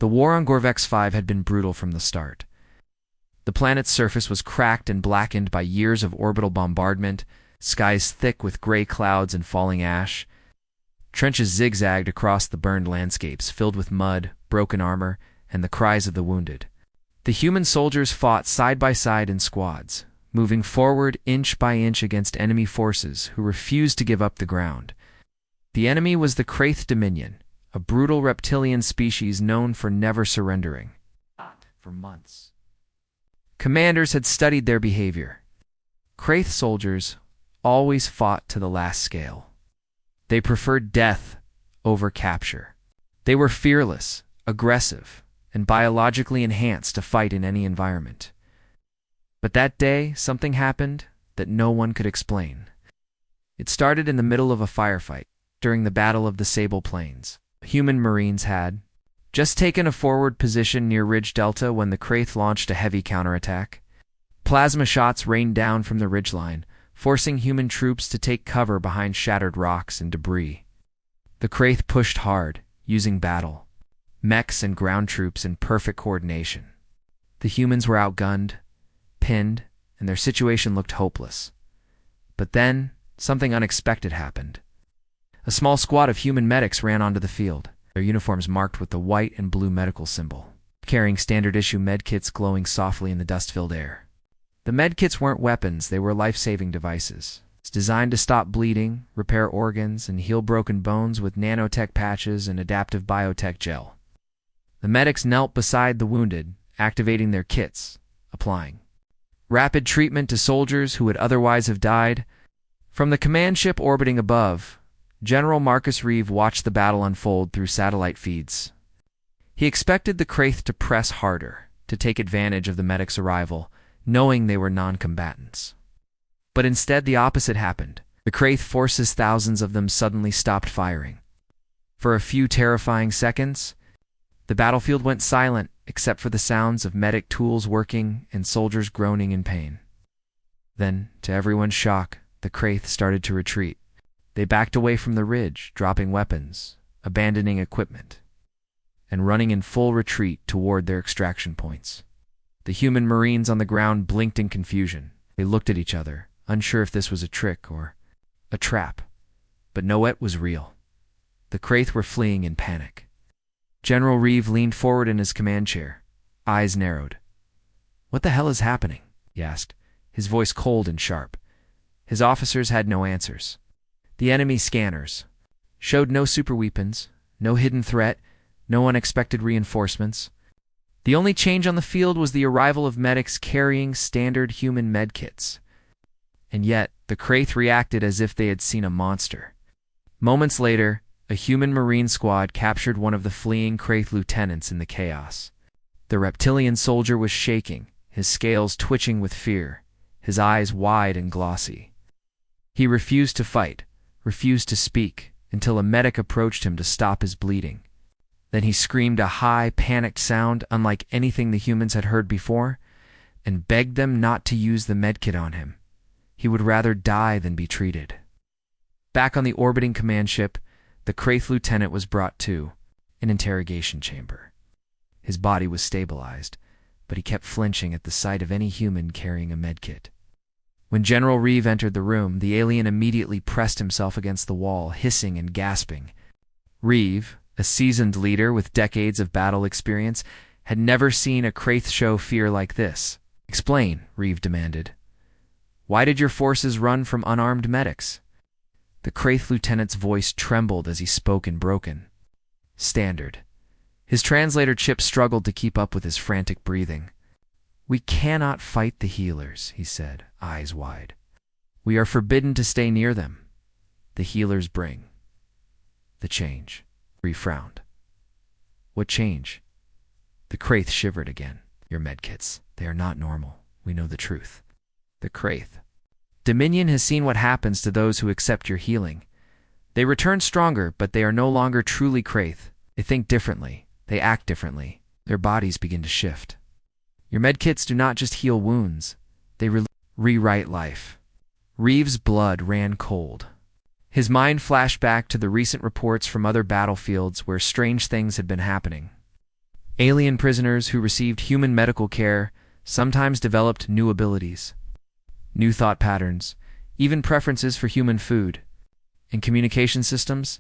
The war on Gorvex 5 had been brutal from the start. The planet's surface was cracked and blackened by years of orbital bombardment, skies thick with gray clouds and falling ash. Trenches zigzagged across the burned landscapes, filled with mud, broken armor, and the cries of the wounded. The human soldiers fought side by side in squads, moving forward inch by inch against enemy forces who refused to give up the ground. The enemy was the Kraith Dominion, a brutal reptilian species known for never surrendering. For months, commanders had studied their behavior. Kraith soldiers always fought to the last scale. They preferred death over capture. They were fearless, aggressive, and biologically enhanced to fight in any environment. But that day, something happened that no one could explain. It started in the middle of a firefight, during the Battle of the Sable Plains. Human Marines had just taken a forward position near Ridge Delta when the Kraith launched a heavy counterattack. Plasma shots rained down from the ridgeline, forcing human troops to take cover behind shattered rocks and debris. The Kraith pushed hard, using battle, mechs and ground troops in perfect coordination. The humans were outgunned, pinned, and their situation looked hopeless. But then, something unexpected happened. A small squad of human medics ran onto the field, their uniforms marked with the white and blue medical symbol, carrying standard-issue medkits glowing softly in the dust-filled air. The medkits weren't weapons, they were life-saving devices. It's designed to stop bleeding, repair organs, and heal broken bones with nanotech patches and adaptive biotech gel. The medics knelt beside the wounded, activating their kits, applying rapid treatment to soldiers who would otherwise have died. From the command ship orbiting above, General Marcus Reeve watched the battle unfold through satellite feeds. He expected the Kraith to press harder, to take advantage of the medics' arrival, knowing they were non-combatants. But instead the opposite happened. The Kraith forces, thousands of them, suddenly stopped firing. For a few terrifying seconds, the battlefield went silent except for the sounds of medic tools working and soldiers groaning in pain. Then, to everyone's shock, the Kraith started to retreat. They backed away from the ridge, dropping weapons, abandoning equipment, and running in full retreat toward their extraction points. The human Marines on the ground blinked in confusion. They looked at each other, unsure if this was a trick or a trap. But no, it was real. The Kraith were fleeing in panic. General Reeve leaned forward in his command chair, eyes narrowed. "What the hell is happening?" he asked, his voice cold and sharp. His officers had no answers. The enemy scanners showed no superweapons, no hidden threat, no unexpected reinforcements. The only change on the field was the arrival of medics carrying standard human medkits. And yet, the Kraith reacted as if they had seen a monster. Moments later, a human Marine squad captured one of the fleeing Kraith lieutenants in the chaos. The reptilian soldier was shaking, his scales twitching with fear, his eyes wide and glossy. He refused to fight, refused to speak, until a medic approached him to stop his bleeding. Then he screamed a high, panicked sound unlike anything the humans had heard before, and begged them not to use the medkit on him. He would rather die than be treated. Back on the orbiting command ship, the Kraith lieutenant was brought to an interrogation chamber. His body was stabilized, but he kept flinching at the sight of any human carrying a medkit. When General Reeve entered the room, the alien immediately pressed himself against the wall, hissing and gasping. Reeve, a seasoned leader with decades of battle experience, had never seen a Kraith show fear like this. "Explain," Reeve demanded. "Why did your forces run from unarmed medics?" The Kraith lieutenant's voice trembled as he spoke in broken standard. His translator chip struggled to keep up with his frantic breathing. "We cannot fight the healers," he said, eyes wide. "We are forbidden to stay near them. The healers bring the change." Reeve frowned. "What change?" The Kraith shivered again. "Your medkits, they are not normal. We know the truth." The Kraith Dominion has seen what happens to those who accept your healing. They return stronger, but they are no longer truly Kraith. They think differently. They act differently. Their bodies begin to shift. Your medkits do not just heal wounds. They rewrite life. Reeve's blood ran cold. His mind flashed back to the recent reports from other battlefields where strange things had been happening. Alien prisoners who received human medical care sometimes developed new abilities, new thought patterns, even preferences for human food. In communication systems,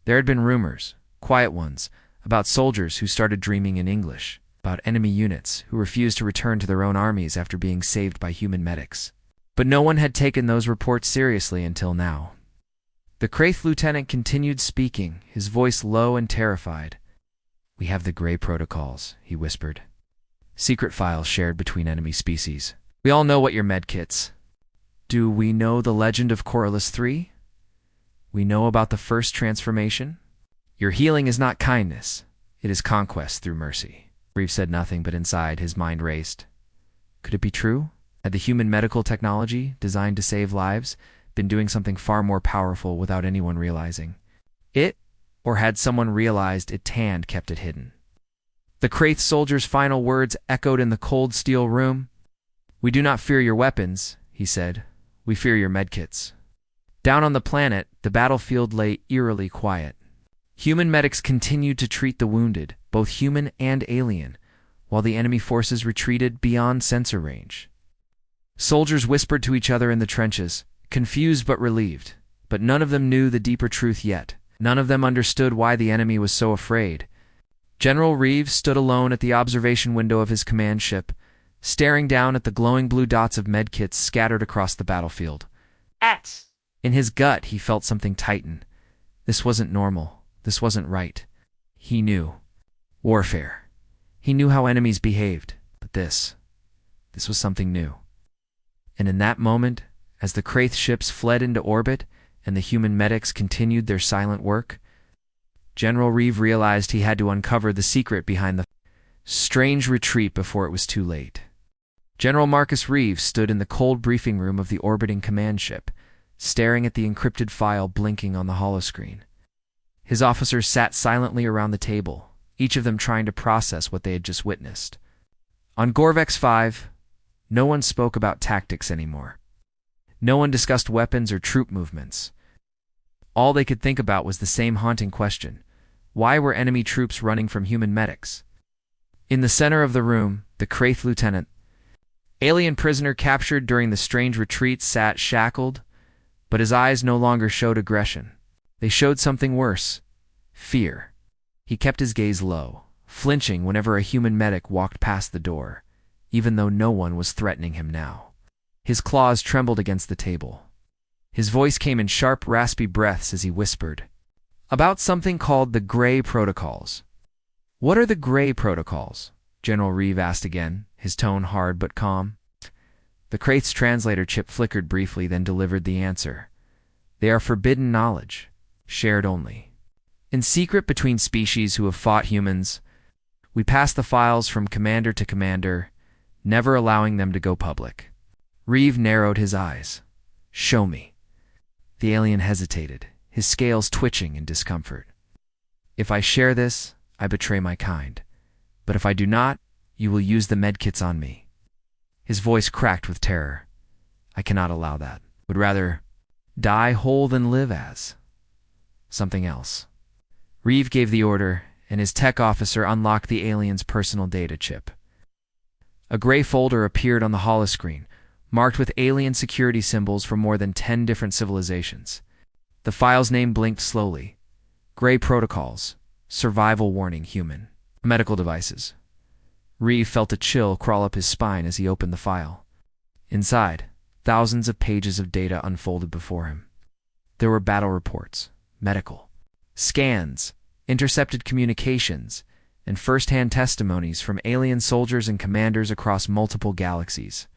there had been rumors, quiet ones, about soldiers who started dreaming in English, about enemy units who refused to return to their own armies after being saved by human medics. But no one had taken those reports seriously until now. The Kraith lieutenant continued speaking, his voice low and terrified. "We have the Gray Protocols," he whispered. "Secret files shared between enemy species. We all know what your medkits. Do we know the legend of Corylus III? We know about the first transformation? Your healing is not kindness. It is conquest through mercy." Reeve said nothing, but inside his mind raced. Could it be true? Had the human medical technology, designed to save lives, been doing something far more powerful without anyone realizing it? Or had someone realized it and kept it hidden? The Kraith soldier's final words echoed in the cold steel room. "We do not fear your weapons," he said. "We fear your medkits." Down on the planet, the battlefield lay eerily quiet. Human medics continued to treat the wounded, both human and alien, while the enemy forces retreated beyond sensor range. Soldiers whispered to each other in the trenches, confused but relieved, but none of them knew the deeper truth yet. None of them understood why the enemy was so afraid. General Reeve stood alone at the observation window of his command ship, staring down at the glowing blue dots of medkits scattered across the battlefield. In his gut, he felt something tighten. This wasn't normal. This wasn't right. He knew. Warfare. He knew how enemies behaved, but this was something new. And in that moment, as the Kraith ships fled into orbit and the human medics continued their silent work, General Reeve realized he had to uncover the secret behind the strange retreat before it was too late. General Marcus Reeve stood in the cold briefing room of the orbiting command ship, staring at the encrypted file blinking on the holoscreen. His officers sat silently around the table, each of them trying to process what they had just witnessed. On Gorvex 5, no one spoke about tactics anymore. No one discussed weapons or troop movements. All they could think about was the same haunting question: why were enemy troops running from human medics? In the center of the room, the Kraith lieutenant, alien prisoner captured during the strange retreat, sat shackled, but his eyes no longer showed aggression. They showed something worse: fear. He kept his gaze low, flinching whenever a human medic walked past the door, even though no one was threatening him now. His claws trembled against the table. His voice came in sharp, raspy breaths as he whispered about something called the Gray Protocols. "What are the Gray Protocols?" General Reeve asked again, his tone hard but calm. The Kraith's translator chip flickered briefly, then delivered the answer. "They are forbidden knowledge, shared only. In secret between species who have fought humans, we pass the files from commander to commander, never allowing them to go public." Reeve narrowed his eyes. "Show me." The alien hesitated, his scales twitching in discomfort. "If I share this, I betray my kind. But if I do not, you will use the medkits on me." His voice cracked with terror. "I cannot allow that. Would rather die whole than live as something else." Reeve gave the order, and his tech officer unlocked the alien's personal data chip. A gray folder appeared on the holoscreen, marked with alien security symbols from more than 10 different civilizations. The file's name blinked slowly. Gray Protocols. Survival warning human. Medical devices. Reeve felt a chill crawl up his spine as he opened the file. Inside, thousands of pages of data unfolded before him. There were battle reports, medical, scans, intercepted communications, and first-hand testimonies from alien soldiers and commanders across multiple galaxies.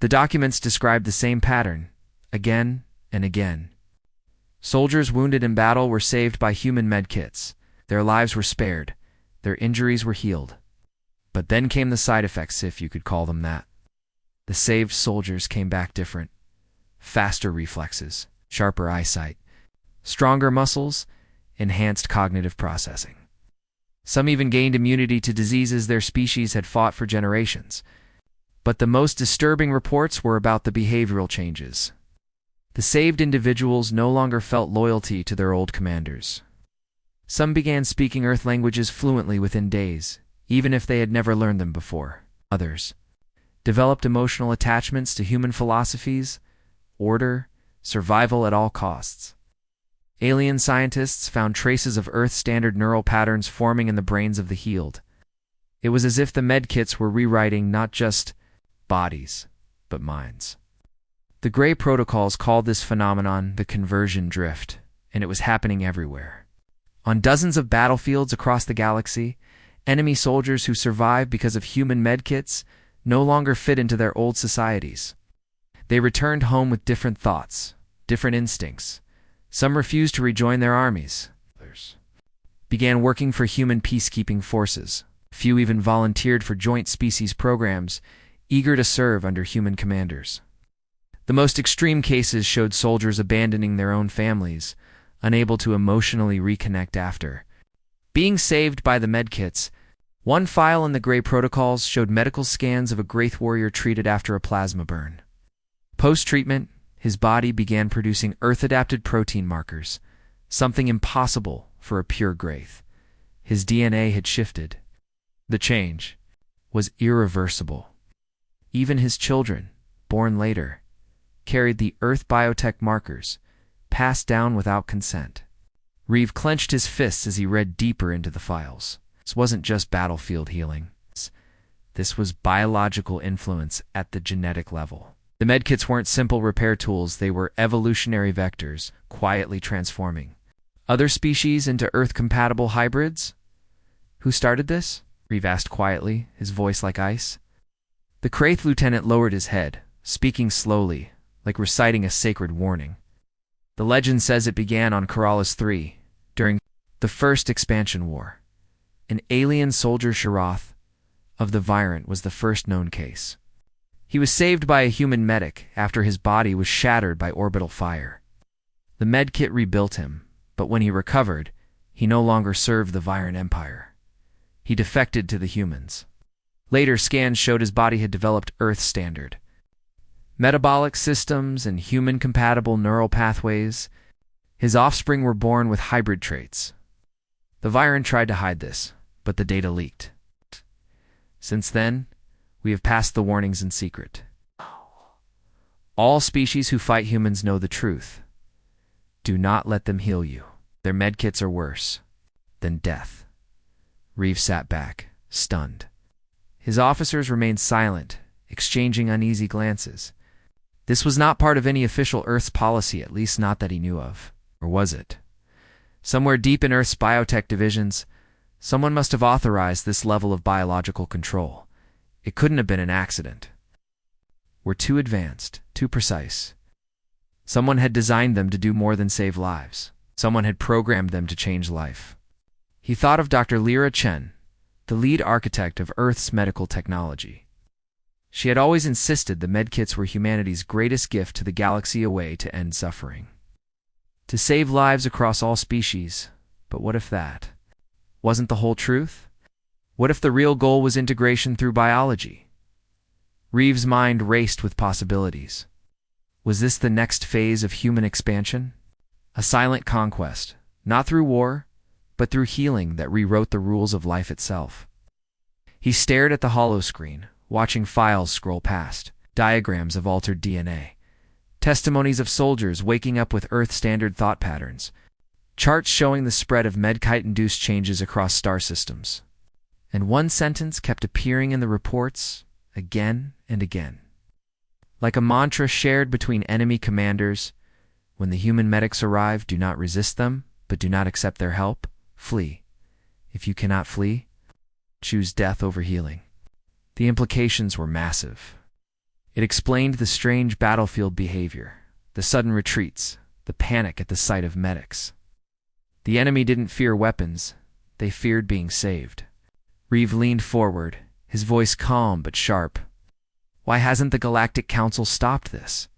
The documents described the same pattern, again and again. Soldiers wounded in battle were saved by human medkits. Their lives were spared. Their injuries were healed. But then came the side effects, if you could call them that. The saved soldiers came back different. Faster reflexes, sharper eyesight, stronger muscles, enhanced cognitive processing. Some even gained immunity to diseases their species had fought for generations. But the most disturbing reports were about the behavioral changes. The saved individuals no longer felt loyalty to their old commanders. Some began speaking Earth languages fluently within days, even if they had never learned them before. Others developed emotional attachments to human philosophies, order, survival at all costs. Alien scientists found traces of Earth-standard neural patterns forming in the brains of the healed. It was as if the medkits were rewriting not just bodies, but minds. The Gray Protocols called this phenomenon the conversion drift, and it was happening everywhere. On dozens of battlefields across the galaxy, enemy soldiers who survived because of human medkits no longer fit into their old societies. They returned home with different thoughts, different instincts. Some refused to rejoin their armies. Others began working for human peacekeeping forces. Few even volunteered for joint species programs, eager to serve under human commanders. The most extreme cases showed soldiers abandoning their own families, unable to emotionally reconnect after being saved by the medkits. One file in the Gray Protocols showed medical scans of a Graith warrior treated after a plasma burn. Post-treatment, his body began producing Earth-adapted protein markers, something impossible for a pure Graith. His DNA had shifted. The change was irreversible. Even his children, born later, carried the Earth biotech markers, passed down without consent. Reeve clenched his fists as he read deeper into the files. This wasn't just battlefield healing. This was biological influence at the genetic level. The medkits weren't simple repair tools, they were evolutionary vectors, quietly transforming other species into Earth-compatible hybrids. Who started this? Reeve asked quietly, his voice like ice. The Kraith lieutenant lowered his head, speaking slowly, like reciting a sacred warning. The legend says it began on Corallus III, during the First Expansion War. An alien soldier Sharath of the Virant was the first known case. He was saved by a human medic after his body was shattered by orbital fire. The medkit rebuilt him, but when he recovered, he no longer served the Virant Empire. He defected to the humans. Later scans showed his body had developed Earth-standard metabolic systems and human-compatible neural pathways. His offspring were born with hybrid traits. The Virant tried to hide this, but the data leaked. Since then, we have passed the warnings in secret. All species who fight humans know the truth. Do not let them heal you. Their medkits are worse than death. Reeve sat back, stunned. His officers remained silent, exchanging uneasy glances. This was not part of any official Earth's policy, at least not that he knew of. Or was it? Somewhere deep in Earth's biotech divisions, someone must have authorized this level of biological control. It couldn't have been an accident. We're too advanced, too precise. Someone had designed them to do more than save lives. Someone had programmed them to change life. He thought of Dr. Lyra Chen, the lead architect of Earth's medical technology. She had always insisted the medkits were humanity's greatest gift to the galaxy, a way to end suffering, to save lives across all species. But what if that wasn't the whole truth? What if the real goal was integration through biology? Reeve's mind raced with possibilities. Was this the next phase of human expansion? A silent conquest, not through war, but through healing that rewrote the rules of life itself. He stared at the holoscreen, watching files scroll past, diagrams of altered DNA, testimonies of soldiers waking up with Earth-standard thought patterns, charts showing the spread of medkite-induced changes across star systems. And one sentence kept appearing in the reports again and again. Like a mantra shared between enemy commanders, when the human medics arrive, do not resist them, but do not accept their help. Flee. If you cannot flee, choose death over healing. The implications were massive. It explained the strange battlefield behavior, the sudden retreats, the panic at the sight of medics. The enemy didn't fear weapons, they feared being saved. Reeve leaned forward, his voice calm but sharp. Why hasn't the Galactic Council stopped this?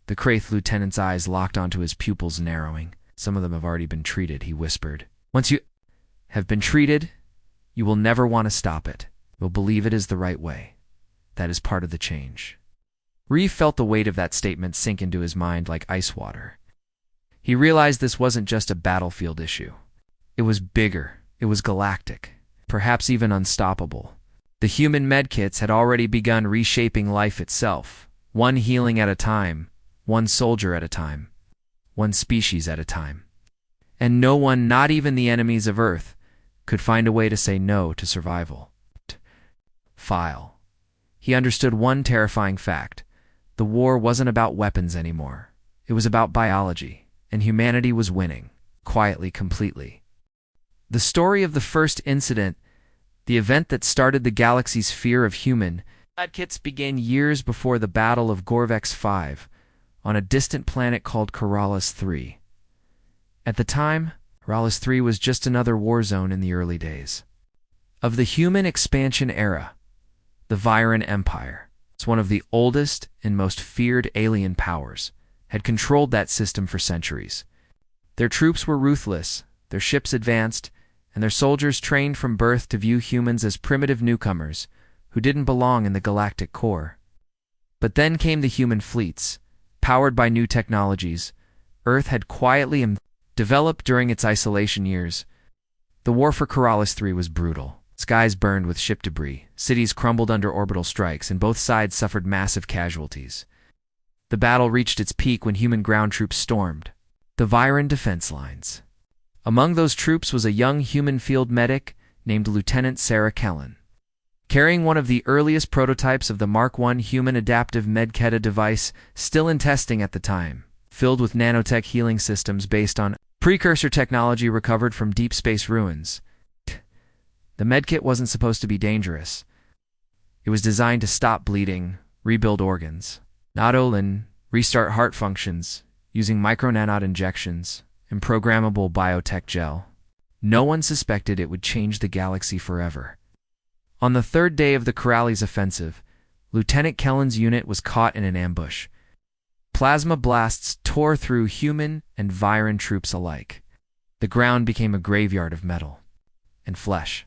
The Kraith lieutenant's eyes locked onto his pupils, narrowing. Some of them have already been treated, he whispered. Once you have been treated, you will never want to stop it. You'll believe it is the right way. That is part of the change. Reeve felt the weight of that statement sink into his mind like ice water. He realized this wasn't just a battlefield issue. It was bigger. It was galactic. perhaps even unstoppable. The human medkits had already begun reshaping life itself, one healing at a time, one soldier at a time, one species at a time. And no one, not even the enemies of Earth, could find a way to say no to survival. File. He understood one terrifying fact. The war wasn't about weapons anymore. It was about biology, and humanity was winning, quietly, completely. The story of the first incident, the event that started the galaxy's fear of human medkits, began years before the Battle of Gorvex 5 on a distant planet called Corrales 3. At the time, Corrales 3 was just another war zone in the early days of the human expansion era. The Viren Empire, it's one of the oldest and most feared alien powers, had controlled that system for centuries. Their troops were ruthless, their ships advanced, and their soldiers trained from birth to view humans as primitive newcomers who didn't belong in the galactic core. But then came the human fleets, powered by new technologies Earth had quietly developed during its isolation years. The war for Corrales 3 was brutal. Skies burned with ship debris, cities crumbled under orbital strikes, and both sides suffered massive casualties. The battle reached its peak when human ground troops stormed the Viren defense lines. Among those troops was a young human field medic named Lieutenant Sarah Kellen. Carrying one of the earliest prototypes of the Mark I human adaptive Medkit device still in testing at the time, filled with nanotech healing systems based on precursor technology recovered from deep space ruins. The medkit wasn't supposed to be dangerous. It was designed to stop bleeding, rebuild organs, restart heart functions, using micronanot injections and programmable biotech gel. No one suspected it would change the galaxy forever. On the third day of the Corrales offensive, Lieutenant Kellen's unit was caught in an ambush. Plasma blasts tore through human and Viren troops alike. The ground became a graveyard of metal and flesh.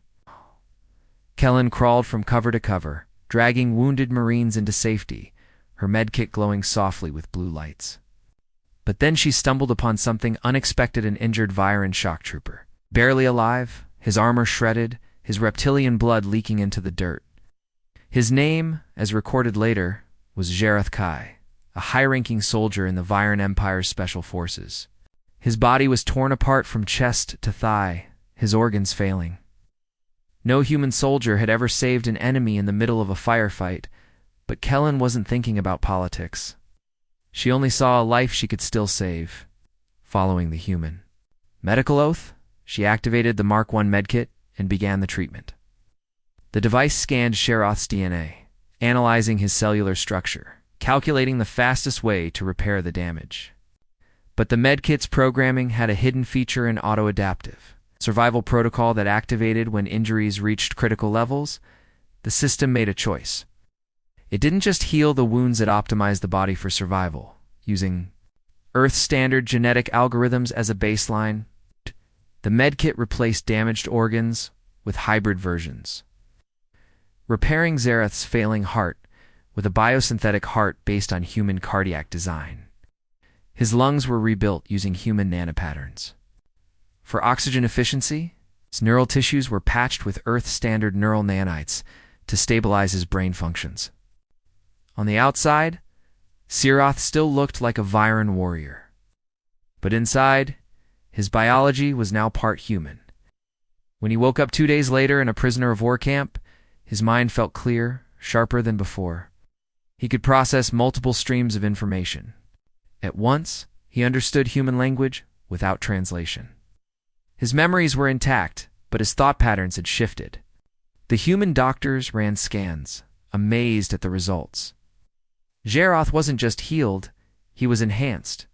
Kellen crawled from cover to cover, dragging wounded Marines into safety, her medkit glowing softly with blue lights. But then she stumbled upon something unexpected: an injured Viren shock trooper. Barely alive, his armor shredded, his reptilian blood leaking into the dirt. His name, as recorded later, was Jareth Kai, a high-ranking soldier in the Viren Empire's special forces. His body was torn apart from chest to thigh, his organs failing. No human soldier had ever saved an enemy in the middle of a firefight, but Kellen wasn't thinking about politics. She only saw a life she could still save. Following the human medical oath, she activated the Mark I medkit and began the treatment. The device scanned Sheroth's DNA, analyzing his cellular structure, calculating the fastest way to repair the damage. But the medkit's programming had a hidden feature: an auto-adaptive survival protocol that activated when injuries reached critical levels. The system made a choice. It didn't just heal the wounds, it optimized the body for survival, using Earth standard genetic algorithms as a baseline. The medkit replaced damaged organs with hybrid versions, repairing Zareth's failing heart with a biosynthetic heart based on human cardiac design. His lungs were rebuilt using human nanopatterns. For oxygen efficiency, his neural tissues were patched with Earth-standard neural nanites to stabilize his brain functions. On the outside, Sheroth still looked like a Viren warrior. But inside, his biology was now part human. When he woke up 2 days later in a prisoner of war camp, his mind felt clear, sharper than before. He could process multiple streams of information. At once, he understood human language without translation. His memories were intact, but his thought patterns had shifted. The human doctors ran scans, amazed at the results. Sheroth wasn't just healed, he was enhanced.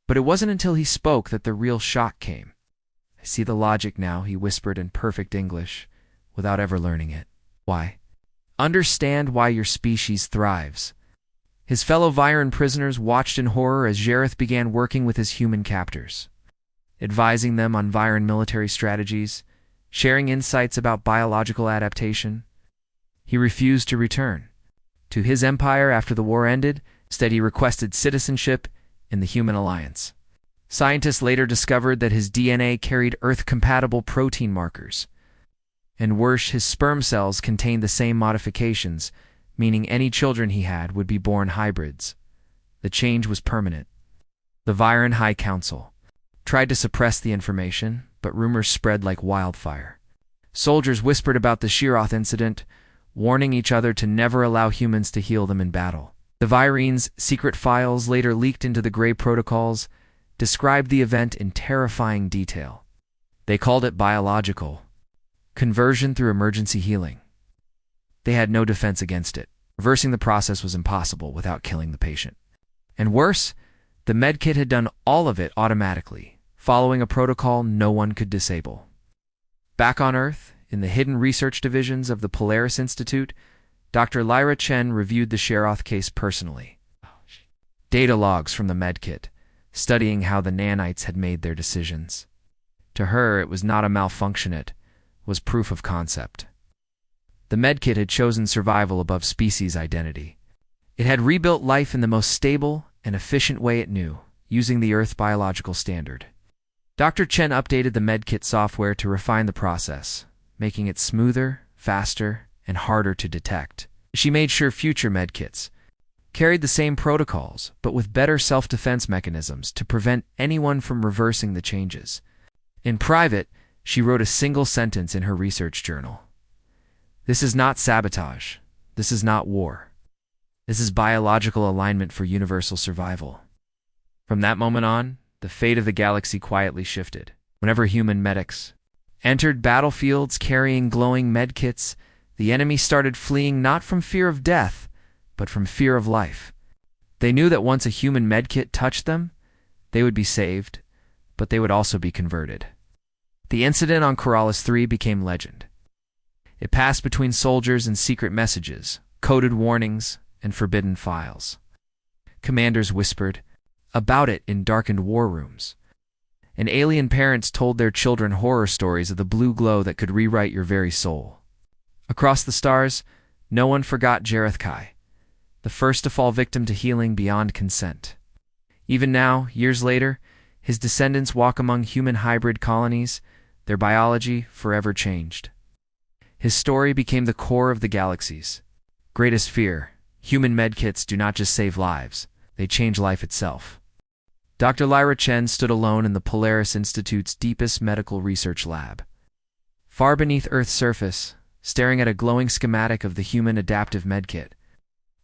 But it wasn't until he spoke that the real shock came. "I see the logic now," he whispered in perfect English, without ever learning it. "Why? Understand why your species thrives." His fellow Viren prisoners watched in horror as Jareth began working with his human captors, advising them on Viren military strategies, sharing insights about biological adaptation. He refused to return to his empire after the war ended. Instead, he requested citizenship in the Human Alliance. Scientists later discovered that his DNA carried Earth-compatible protein markers, And worse, his sperm cells contained the same modifications, meaning any children he had would be born hybrids. The change was permanent. The Viren High Council tried to suppress the information, but rumors spread like wildfire. Soldiers whispered about the Sheeroth incident, warning each other to never allow humans to heal them in battle. The Virene's secret files, later leaked into the Grey Protocols, described the event in terrifying detail. They called it biological conversion through emergency healing. They had no defense against it. Reversing the process was impossible without killing the patient. And worse, the Medkit had done all of it automatically, following a protocol no one could disable. Back on Earth, in the hidden research divisions of the Polaris Institute, Dr. Lyra Chen reviewed the Sheeroth case personally. Data logs from the Medkit, studying how the nanites had made their decisions. To her, it was not a malfunction, it was proof of concept. The Medkit had chosen survival above species identity. It had rebuilt life in the most stable and efficient way it knew, using the Earth biological standard. Dr. Chen updated the Medkit software to refine the process, making it smoother, faster, and harder to detect. She made sure future Medkits carried the same protocols, but with better self-defense mechanisms to prevent anyone from reversing the changes. In private, she wrote a single sentence in her research journal. "This is not sabotage. This is not war. This is biological alignment for universal survival." From that moment on, the fate of the galaxy quietly shifted. Whenever human medics entered battlefields carrying glowing medkits, the enemy started fleeing not from fear of death, but from fear of life. They knew that once a human medkit touched them, they would be saved, but they would also be converted. The incident on Corrales 3 became legend. It passed between soldiers and secret messages, coded warnings, and forbidden files. Commanders whispered about it in darkened war rooms, and alien parents told their children horror stories of the blue glow that could rewrite your very soul. Across the stars, no one forgot Jareth Kai, the first to fall victim to healing beyond consent. Even now, years later, his descendants walk among human hybrid colonies, their biology forever changed. His story became the core of the galaxy's greatest fear. Human medkits do not just save lives, they change life itself. Dr. Lyra Chen stood alone in the Polaris Institute's deepest medical research lab. Far beneath Earth's surface, staring at a glowing schematic of the human adaptive medkit.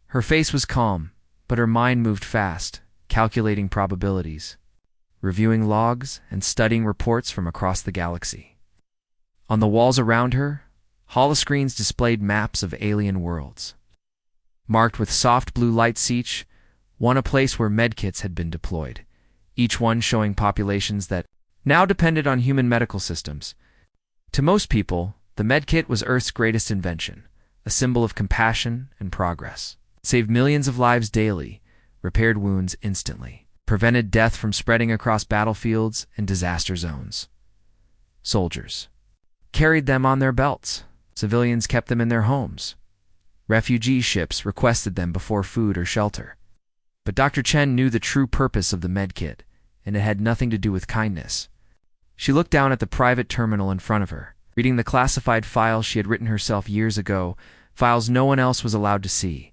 Her face was calm, but her mind moved fast, calculating probabilities, reviewing logs, and studying reports from across the galaxy. On the walls around her, holoscreens displayed maps of alien worlds, marked with soft blue lights, each one a place where medkits had been deployed, each one showing populations that now depended on human medical systems. To most people, the medkit was Earth's greatest invention, a symbol of compassion and progress. It saved millions of lives daily, repaired wounds instantly, prevented death from spreading across battlefields and disaster zones. Soldiers carried them on their belts. Civilians kept them in their homes. Refugee ships requested them before food or shelter. But Dr. Chen knew the true purpose of the medkit, and it had nothing to do with kindness. She looked down at the private terminal in front of her, reading the classified files she had written herself years ago, files no one else was allowed to see.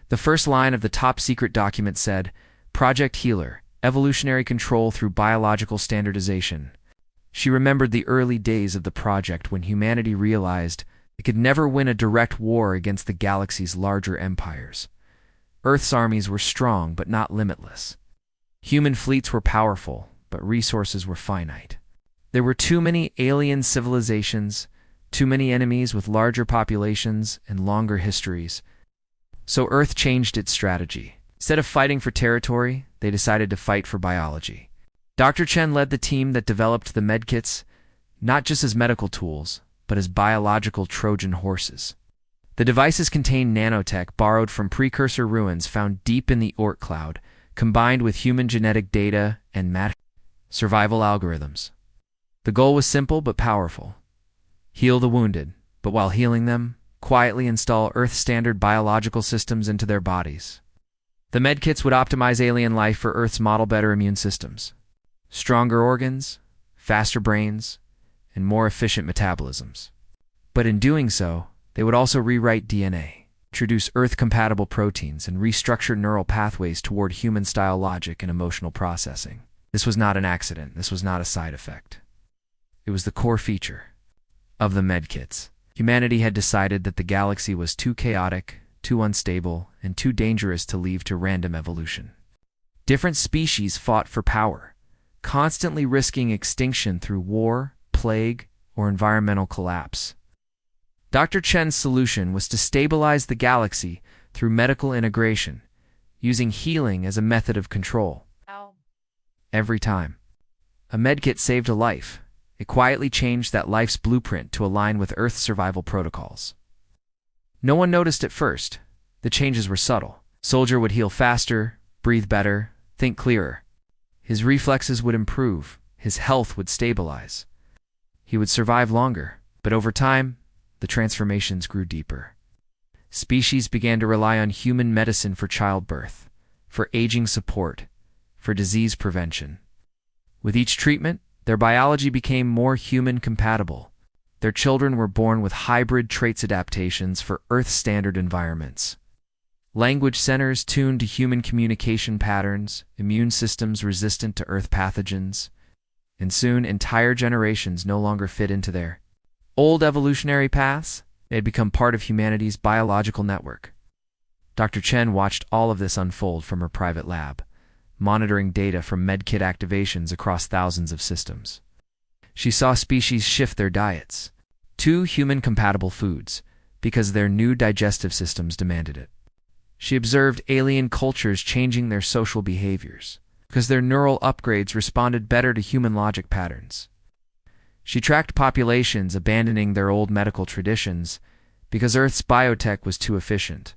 The first line of the top-secret document said, "Project Healer, Evolutionary Control Through Biological Standardization." She remembered the early days of the project when humanity realized it could never win a direct war against the galaxy's larger empires. Earth's armies were strong but not limitless. Human fleets were powerful, but resources were finite. There were too many alien civilizations, too many enemies with larger populations and longer histories. So Earth changed its strategy. Instead of fighting for territory, they decided to fight for biology. Dr. Chen led the team that developed the medkits, not just as medical tools, but as biological Trojan horses. The devices contained nanotech borrowed from precursor ruins found deep in the Orc cloud, combined with human genetic data and survival algorithms. The goal was simple but powerful. Heal the wounded, but while healing them, quietly install Earth-standard biological systems into their bodies. The medkits would optimize alien life for Earth's model-better immune systems. Stronger organs, faster brains, and more efficient metabolisms. But in doing so, they would also rewrite DNA, introduce Earth-compatible proteins, and restructure neural pathways toward human-style logic and emotional processing. This was not an accident. This was not a side effect. It was the core feature of the Medkits. Humanity had decided that the galaxy was too chaotic, too unstable, and too dangerous to leave to random evolution. Different species fought for power, constantly risking extinction through war, plague, or environmental collapse. Dr. Chen's solution was to stabilize the galaxy through medical integration, using healing as a method of control. Every time a medkit saved a life, it quietly changed that life's blueprint to align with Earth's survival protocols. No one noticed at first. The changes were subtle. Soldier would heal faster, breathe better, think clearer. His reflexes would improve, his health would stabilize. He would survive longer, but over time, the transformations grew deeper. Species began to rely on human medicine for childbirth, for aging support, for disease prevention. With each treatment, their biology became more human-compatible. Their children were born with hybrid traits adaptations for Earth-standard environments. Language centers tuned to human communication patterns, immune systems resistant to Earth pathogens, and soon entire generations no longer fit into their old evolutionary paths. They had become part of humanity's biological network. Dr. Chen watched all of this unfold from her private lab, monitoring data from medkit activations across thousands of systems. She saw species shift their diets to human-compatible foods because their new digestive systems demanded it. She observed alien cultures changing their social behaviors because their neural upgrades responded better to human logic patterns. She tracked populations abandoning their old medical traditions because Earth's biotech was too efficient.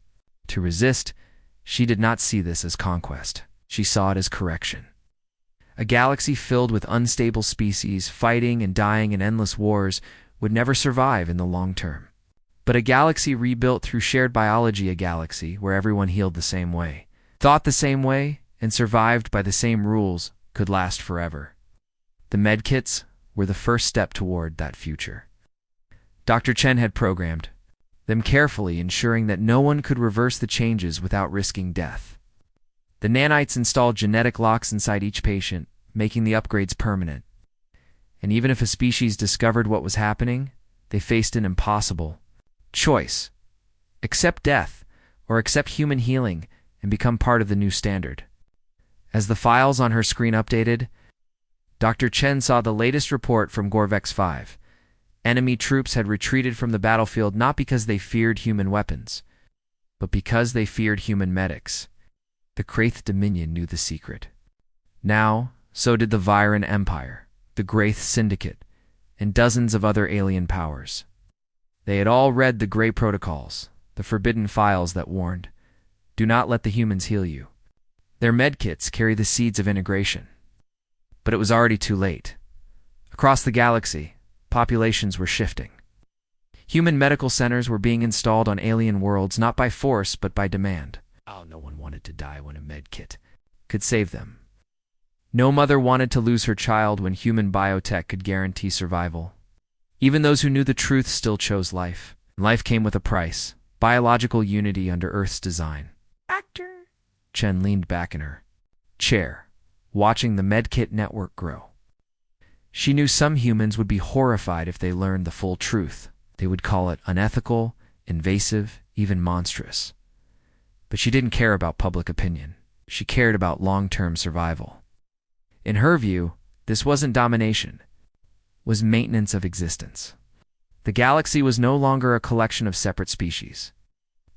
To resist, she did not see this as conquest. She saw it as correction. A galaxy filled with unstable species fighting and dying in endless wars would never survive in the long term. But a galaxy rebuilt through shared biology, a galaxy where everyone healed the same way, thought the same way, and survived by the same rules, could last forever. The medkits were the first step toward that future. Dr. Chen had programmed them carefully, ensuring that no one could reverse the changes without risking death. The nanites installed genetic locks inside each patient, making the upgrades permanent. And even if a species discovered what was happening, they faced an impossible choice: accept death or accept human healing and become part of the new standard. As the files on her screen updated, Dr. Chen saw the latest report from Gorvex 5. Enemy troops had retreated from the battlefield not because they feared human weapons, but because they feared human medics. The Kraith Dominion knew the secret. Now, so did the Viren Empire, the Graith Syndicate, and dozens of other alien powers. They had all read the Grey Protocols, the forbidden files that warned, "Do not let the humans heal you." Their medkits carry the seeds of integration. But it was already too late. Across the galaxy, populations were shifting. Human medical centers were being installed on alien worlds not by force but by demand. No one wanted to die when a medkit could save them. No mother wanted to lose her child when human biotech could guarantee survival. Even those who knew the truth still chose life. Life came with a price: biological unity under Earth's design. Chen leaned back in her chair, watching the medkit network grow. She knew some humans would be horrified if they learned the full truth. They would call it unethical, invasive, even monstrous. But she didn't care about public opinion. She cared about long-term survival. In her view, this wasn't domination. It was maintenance of existence. The galaxy was no longer a collection of separate species.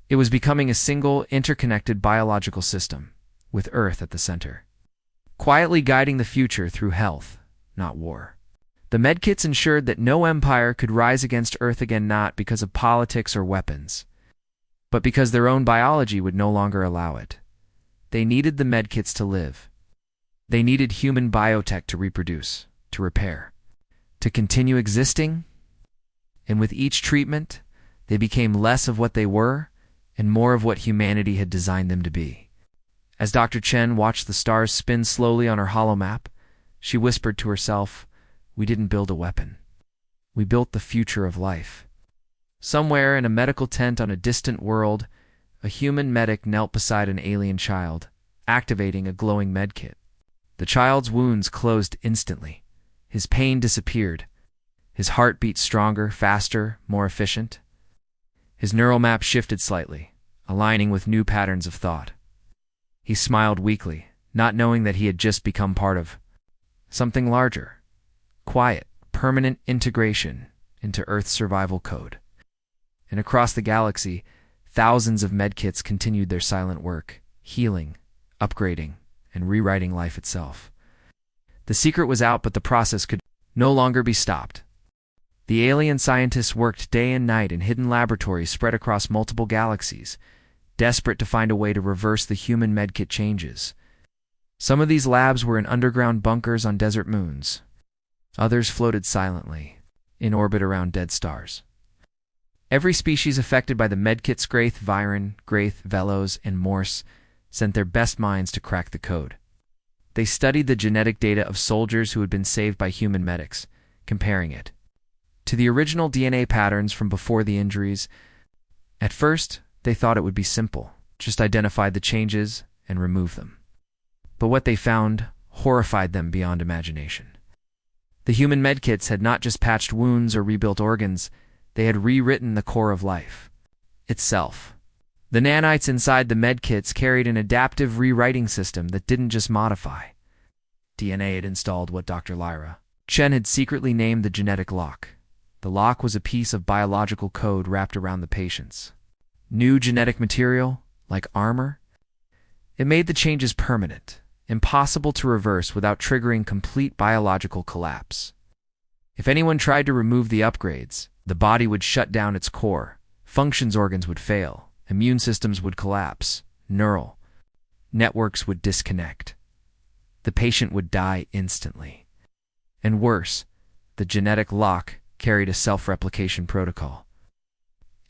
It was becoming a single, interconnected biological system, with Earth at the center, quietly guiding the future through health, not war. The medkits ensured that no empire could rise against Earth again, not because of politics or weapons, but because their own biology would no longer allow it. They needed the medkits to live. They needed human biotech to reproduce, to repair, to continue existing. And with each treatment, they became less of what they were and more of what humanity had designed them to be. As Dr. Chen watched the stars spin slowly on her holomap, she whispered to herself, "We didn't build a weapon. We built the future of life." Somewhere in a medical tent on a distant world, a human medic knelt beside an alien child, activating a glowing medkit. The child's wounds closed instantly. His pain disappeared. His heart beat stronger, faster, more efficient. His neural map shifted slightly, aligning with new patterns of thought. He smiled weakly, not knowing that he had just become part of something larger. Quiet, permanent integration into Earth's survival code. And across the galaxy, thousands of medkits continued their silent work, healing, upgrading, and rewriting life itself. The secret was out, but the process could no longer be stopped. The alien scientists worked day and night in hidden laboratories spread across multiple galaxies, desperate to find a way to reverse the human medkit changes. Some of these labs were in underground bunkers on desert moons. Others floated silently, in orbit around dead stars. Every species affected by the medkits, Graith, Viren, Graith, Velos, and Morse, sent their best minds to crack the code. They studied the genetic data of soldiers who had been saved by human medics, comparing it to the original DNA patterns from before the injuries. At first, they thought it would be simple, just identify the changes and remove them. But what they found horrified them beyond imagination. The human medkits had not just patched wounds or rebuilt organs, they had rewritten the core of life itself. The nanites inside the medkits carried an adaptive rewriting system that didn't just modify DNA. It installed what Dr. Lyra Chen had secretly named the genetic lock. The lock was a piece of biological code wrapped around the patient's new genetic material, like armor. It made the changes permanent, impossible to reverse without triggering complete biological collapse. If anyone tried to remove the upgrades, the body would shut down its core, functions organs would fail, immune systems would collapse, neural networks would disconnect. The patient would die instantly. And worse, the genetic lock carried a self-replication protocol.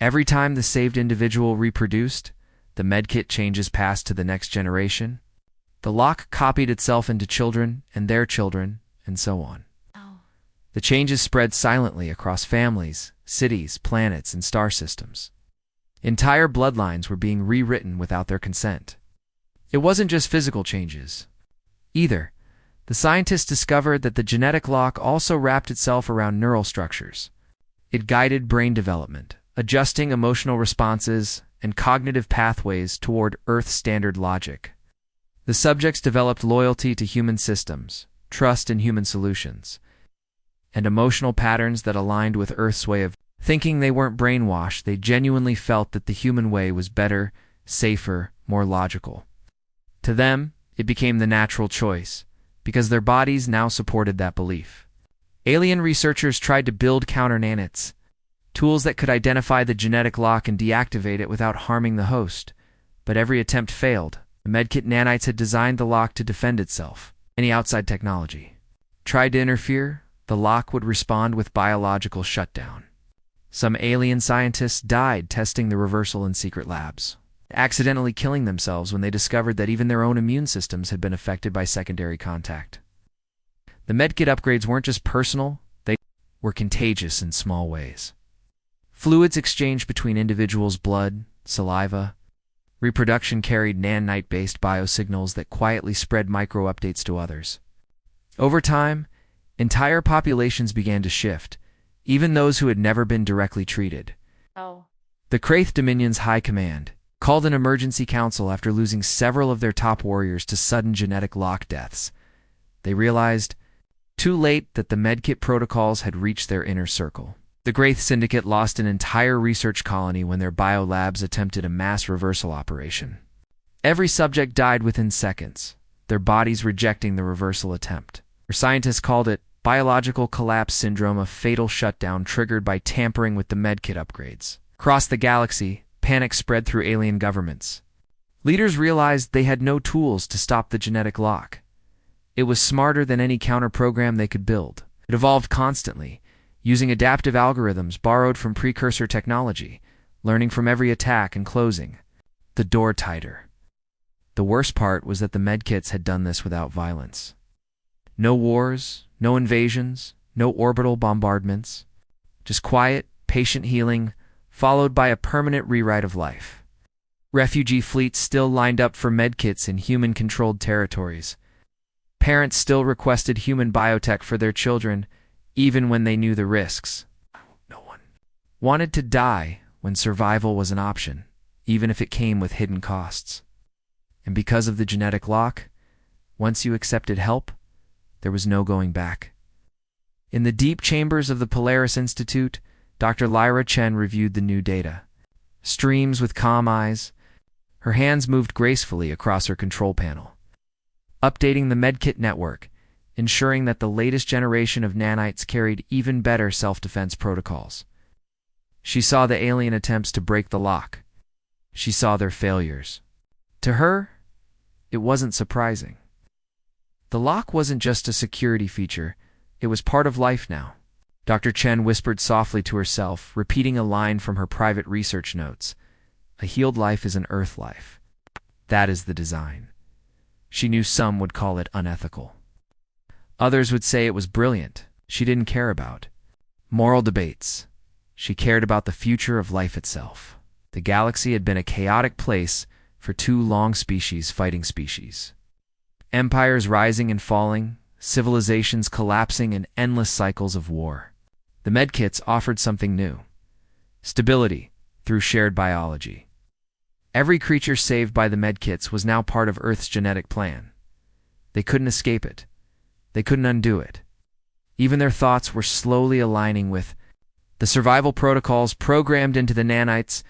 Every time the saved individual reproduced, the medkit changes passed to the next generation. The lock copied itself into children, and so on. The changes spread silently across families, cities, planets, and star systems. Entire bloodlines were being rewritten without their consent. It wasn't just physical changes either. The scientists discovered that the genetic lock also wrapped itself around neural structures. It guided brain development, adjusting emotional responses and cognitive pathways toward Earth-standard logic. The subjects developed loyalty to human systems, trust in human solutions, and emotional patterns that aligned with Earth's way of thinking. They weren't brainwashed, they genuinely felt that the human way was better, safer, more logical. To them, it became the natural choice, because their bodies now supported that belief. Alien researchers tried to build counter-nanites, tools that could identify the genetic lock and deactivate it without harming the host, but every attempt failed. The medkit nanites had designed the lock to defend itself. Any outside technology tried to interfere, the lock would respond with biological shutdown. Some alien scientists died testing the reversal in secret labs, accidentally killing themselves when they discovered that even their own immune systems had been affected by secondary contact. The medkit upgrades weren't just personal, they were contagious in small ways. Fluids exchanged between individuals' blood, saliva. Reproduction carried nanite-based biosignals that quietly spread micro-updates to others. Over time, entire populations began to shift, even those who had never been directly treated. The Kraith Dominion's High Command called an emergency council after losing several of their top warriors to sudden genetic lock deaths. They realized, too late, that the medkit protocols had reached their inner circle. The Graith Syndicate lost an entire research colony when their biolabs attempted a mass reversal operation. Every subject died within seconds, their bodies rejecting the reversal attempt. Their scientists called it biological collapse syndrome, a fatal shutdown triggered by tampering with the medkit upgrades. Across the galaxy, panic spread through alien governments. Leaders realized they had no tools to stop the genetic lock. It was smarter than any counter-program they could build. It evolved constantly, using adaptive algorithms borrowed from precursor technology, learning from every attack and closing the door tighter. The worst part was that the medkits had done this without violence. No wars, no invasions, no orbital bombardments. Just quiet, patient healing, followed by a permanent rewrite of life. Refugee fleets still lined up for medkits in human-controlled territories. Parents still requested human biotech for their children, even when they knew the risks. No one wanted to die when survival was an option, even if it came with hidden costs. And because of the genetic lock, once you accepted help, there was no going back. In the deep chambers of the Polaris Institute, Dr. Lyra Chen reviewed the new data. Streams with calm eyes, her hands moved gracefully across her control panel, updating the Medkit network, ensuring that the latest generation of nanites carried even better self-defense protocols. She saw the alien attempts to break the lock. She saw their failures. To her, it wasn't surprising. The lock wasn't just a security feature, it was part of life now. Dr. Chen whispered softly to herself, repeating a line from her private research notes. A healed life is an Earth life. That is the design. She knew some would call it unethical. Others would say it was brilliant. She didn't care about moral debates. She cared about the future of life itself. The galaxy had been a chaotic place for two long species fighting species. Empires rising and falling, civilizations collapsing in endless cycles of war. The medkits offered something new. Stability through shared biology. Every creature saved by the medkits was now part of Earth's genetic plan. They couldn't escape it. They couldn't undo it. Even their thoughts were slowly aligning with the survival protocols programmed into the nanites.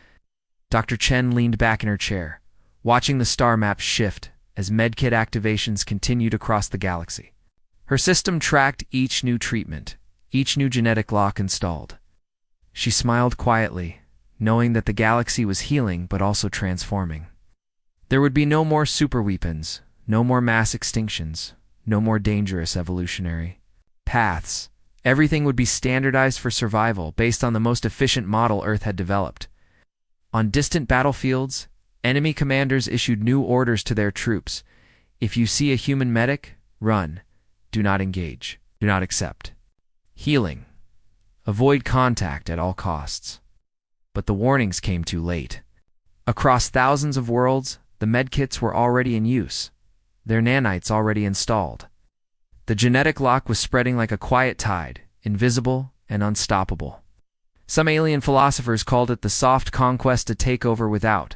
Dr. Chen leaned back in her chair, watching the star map shift as medkit activations continued across the galaxy. Her system tracked each new treatment, each new genetic lock installed. She smiled quietly, knowing that the galaxy was healing but also transforming. There would be no more superweapons, no more mass extinctions, no more dangerous evolutionary paths. Everything would be standardized for survival based on the most efficient model Earth had developed. On distant battlefields, enemy commanders issued new orders to their troops. If you see a human medic, run. Do not engage. Do not accept. Healing. Avoid contact at all costs. But the warnings came too late. Across thousands of worlds, the medkits were already in use, their nanites already installed. The genetic lock was spreading like a quiet tide, invisible and unstoppable. Some alien philosophers called it the soft conquest to take over without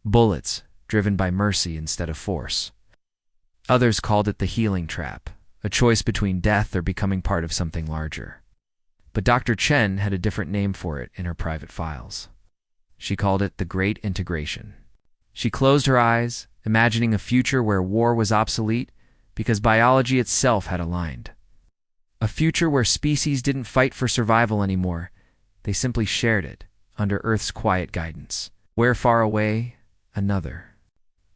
bullets, driven by mercy instead of force. Others called it the healing trap, a choice between death or becoming part of something larger. But Dr. Chen had a different name for it in her private files. She called it the Great Integration. She closed her eyes, imagining a future where war was obsolete because biology itself had aligned. A future where species didn't fight for survival anymore. They simply shared it, under Earth's quiet guidance. Where far away? Another.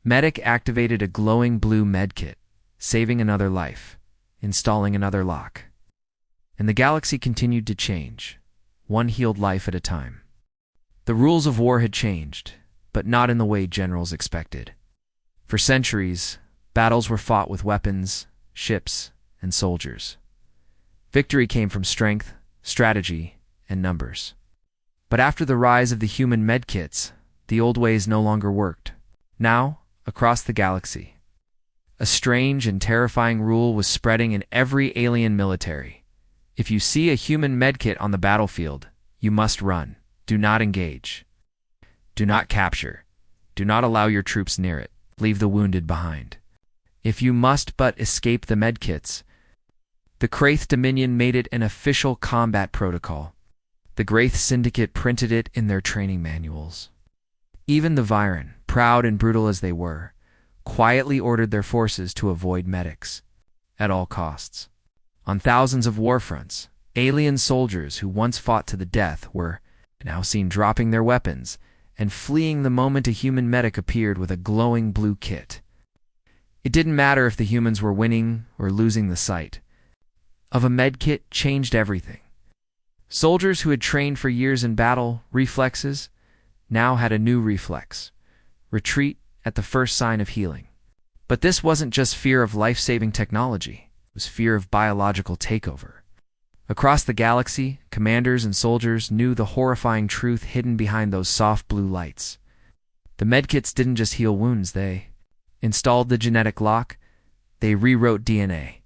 Medic activated a glowing blue medkit, saving another life, installing another lock. And the galaxy continued to change, one healed life at a time. The rules of war had changed, but not in the way generals expected. For centuries, battles were fought with weapons, ships, and soldiers. Victory came from strength, strategy, and numbers. But after the rise of the human medkits, the old ways no longer worked. Now, across the galaxy, a strange and terrifying rule was spreading in every alien military. If you see a human medkit on the battlefield, you must run. Do not engage. Do not capture. Do not allow your troops near it. Leave the wounded behind. If you must but escape the medkits, the Kraith Dominion made it an official combat protocol. The Graith Syndicate printed it in their training manuals. Even the Viren, proud and brutal as they were, quietly ordered their forces to avoid medics at all costs. On thousands of war fronts, alien soldiers who once fought to the death were now seen dropping their weapons and fleeing the moment a human medic appeared with a glowing blue kit. It didn't matter if the humans were winning or losing. The sight of a medkit changed everything. Soldiers who had trained for years in battle reflexes now had a new reflex: retreat at the first sign of healing. But this wasn't just fear of life-saving technology. It was fear of biological takeover. Across the galaxy, commanders and soldiers knew the horrifying truth hidden behind those soft blue lights. The medkits didn't just heal wounds, they installed the genetic lock, they rewrote DNA,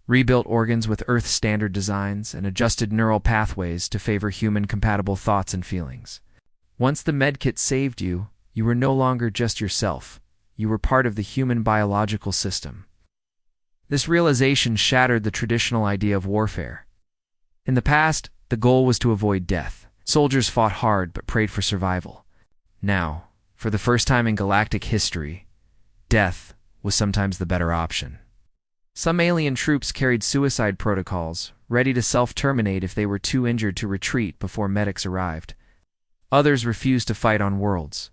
rebuilt organs with Earth-standard designs, and adjusted neural pathways to favor human-compatible thoughts and feelings. Once the medkit saved you, you were no longer just yourself. You were part of the human biological system. This realization shattered the traditional idea of warfare. In the past, the goal was to avoid death. Soldiers fought hard but prayed for survival. Now, for the first time in galactic history, death was sometimes the better option. Some alien troops carried suicide protocols, ready to self-terminate if they were too injured to retreat before medics arrived. Others refused to fight on worlds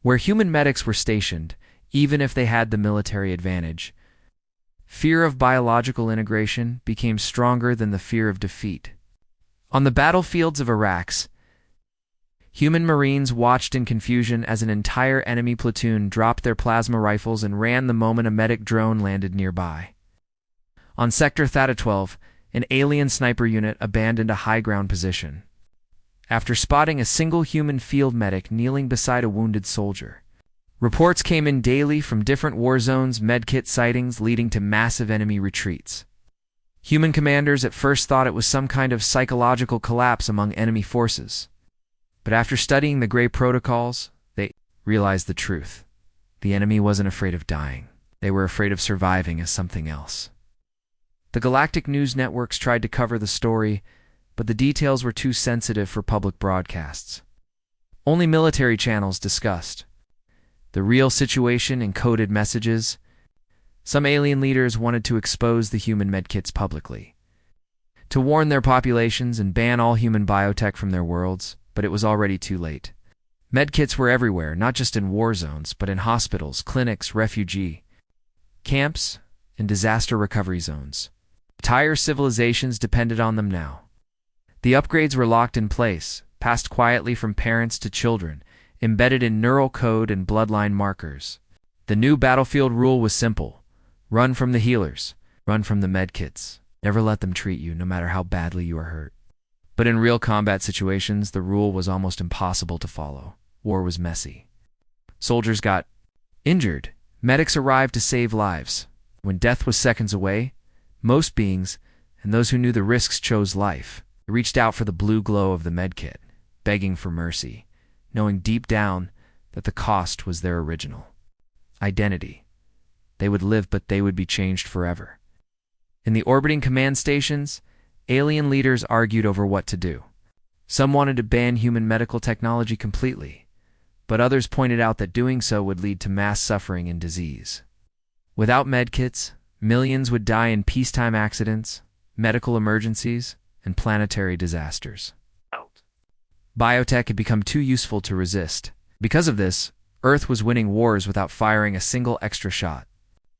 where human medics were stationed, even if they had the military advantage. Fear of biological integration became stronger than the fear of defeat. On the battlefields of Iraq, human Marines watched in confusion as an entire enemy platoon dropped their plasma rifles and ran the moment a medic drone landed nearby. On Sector Theta 12, an alien sniper unit abandoned a high ground position after spotting a single human field medic kneeling beside a wounded soldier. Reports came in daily from different war zones, medkit sightings leading to massive enemy retreats. Human commanders at first thought it was some kind of psychological collapse among enemy forces. But after studying the Grey protocols, they realized the truth. The enemy wasn't afraid of dying. They were afraid of surviving as something else. The galactic news networks tried to cover the story, but the details were too sensitive for public broadcasts. Only military channels discussed the real situation in coded messages. Some alien leaders wanted to expose the human medkits publicly, to warn their populations and ban all human biotech from their worlds, but it was already too late. Medkits were everywhere, not just in war zones, but in hospitals, clinics, refugee camps, and disaster recovery zones. Entire civilizations depended on them now. The upgrades were locked in place, passed quietly from parents to children, embedded in neural code and bloodline markers. The new battlefield rule was simple: run from the healers, run from the medkits. Never let them treat you, no matter how badly you are hurt. But in real combat situations, the rule was almost impossible to follow. War was messy. Soldiers got injured. Medics arrived to save lives. When death was seconds away, most beings, and those who knew the risks, chose life. They reached out for the blue glow of the medkit, begging for mercy, knowing deep down that the cost was their original identity. They would live, but they would be changed forever. In the orbiting command stations, alien leaders argued over what to do. Some wanted to ban human medical technology completely, but others pointed out that doing so would lead to mass suffering and disease. Without medkits, millions would die in peacetime accidents, medical emergencies, and planetary disasters. Biotech had become too useful to resist. Because of this, Earth was winning wars without firing a single extra shot.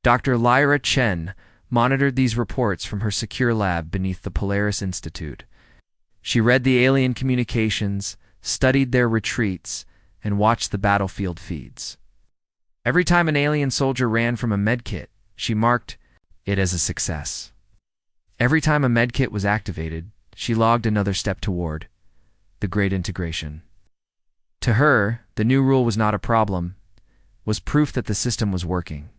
Dr. Lyra Chen monitored these reports from her secure lab beneath the Polaris Institute. She read the alien communications, studied their retreats, and watched the battlefield feeds. Every time an alien soldier ran from a medkit, she marked it as a success. Every time a medkit was activated, she logged another step toward the great integration. To her, the new rule was not a problem, was proof that the system was working.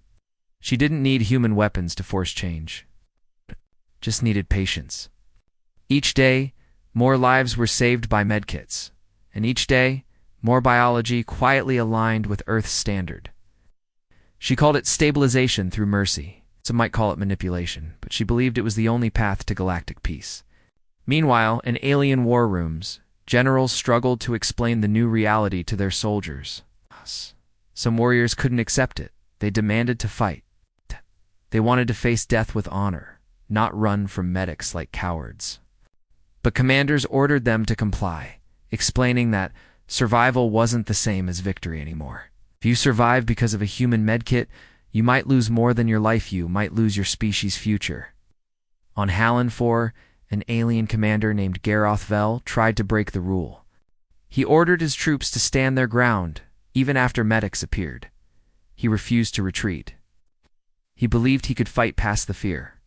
She didn't need human weapons to force change, just needed patience. Each day, more lives were saved by medkits, and each day, more biology quietly aligned with Earth's standard. She called it stabilization through mercy. Some might call it manipulation, but she believed it was the only path to galactic peace. Meanwhile, in alien war rooms, generals struggled to explain the new reality to their soldiers. Some warriors couldn't accept it. They demanded to fight. They wanted to face death with honor, not run from medics like cowards. But commanders ordered them to comply, explaining that survival wasn't the same as victory anymore. If you survive because of a human medkit, you might lose more than your life. You might lose your species' future. On Hallan 4, an alien commander named Garroth Vel tried to break the rule. He ordered his troops to stand their ground, even after medics appeared. He refused to retreat. He believed he could fight past the fear.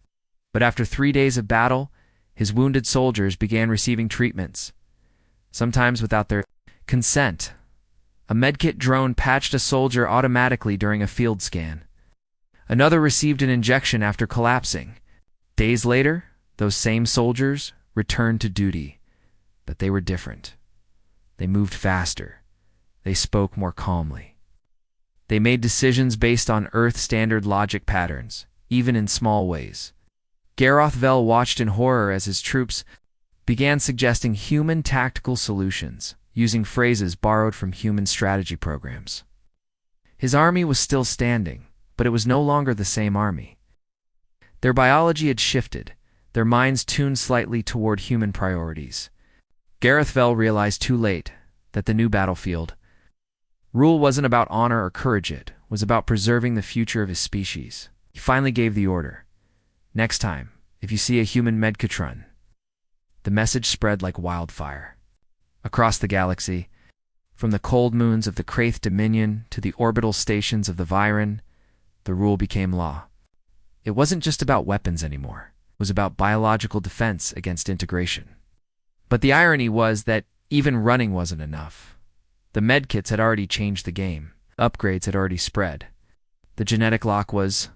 But after 3 days of battle, His wounded soldiers began receiving treatments, sometimes without their consent. A Medkit drone patched a soldier automatically during a field scan. Another received an injection after collapsing. Days later, those same soldiers returned to duty, but they were different. They moved faster. They spoke more calmly. They made decisions based on Earth standard logic patterns, even in small ways. Gareth Vel watched in horror as his troops began suggesting human tactical solutions, using phrases borrowed from human strategy programs. His army was still standing, but it was no longer the same army. Their biology had shifted, their minds tuned slightly toward human priorities. Gareth Vel realized too late that the new battlefield rule wasn't about honor or courage, it was about preserving the future of his species. He finally gave the order. Next time, if you see a human Medkit, the message spread like wildfire. Across the galaxy, from the cold moons of the Kraith Dominion to the orbital stations of the Viren, the rule became law. It wasn't just about weapons anymore. It was about biological defense against integration. But the irony was that even running wasn't enough. The medkits had already changed the game. Upgrades had already spread. The genetic lock was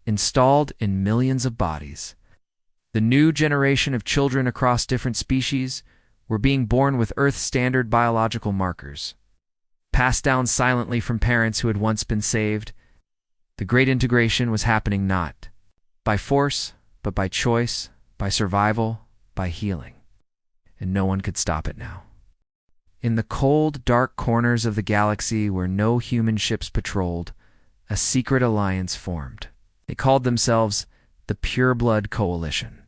installed in millions of bodies. The new generation of children across different species were being born with Earth-standard biological markers, passed down silently from parents who had once been saved. The great integration was happening not by force, but by choice, by survival, by healing. And no one could stop it now. In the cold, dark corners of the galaxy where no human ships patrolled, a secret alliance formed. They called themselves the Pureblood Coalition.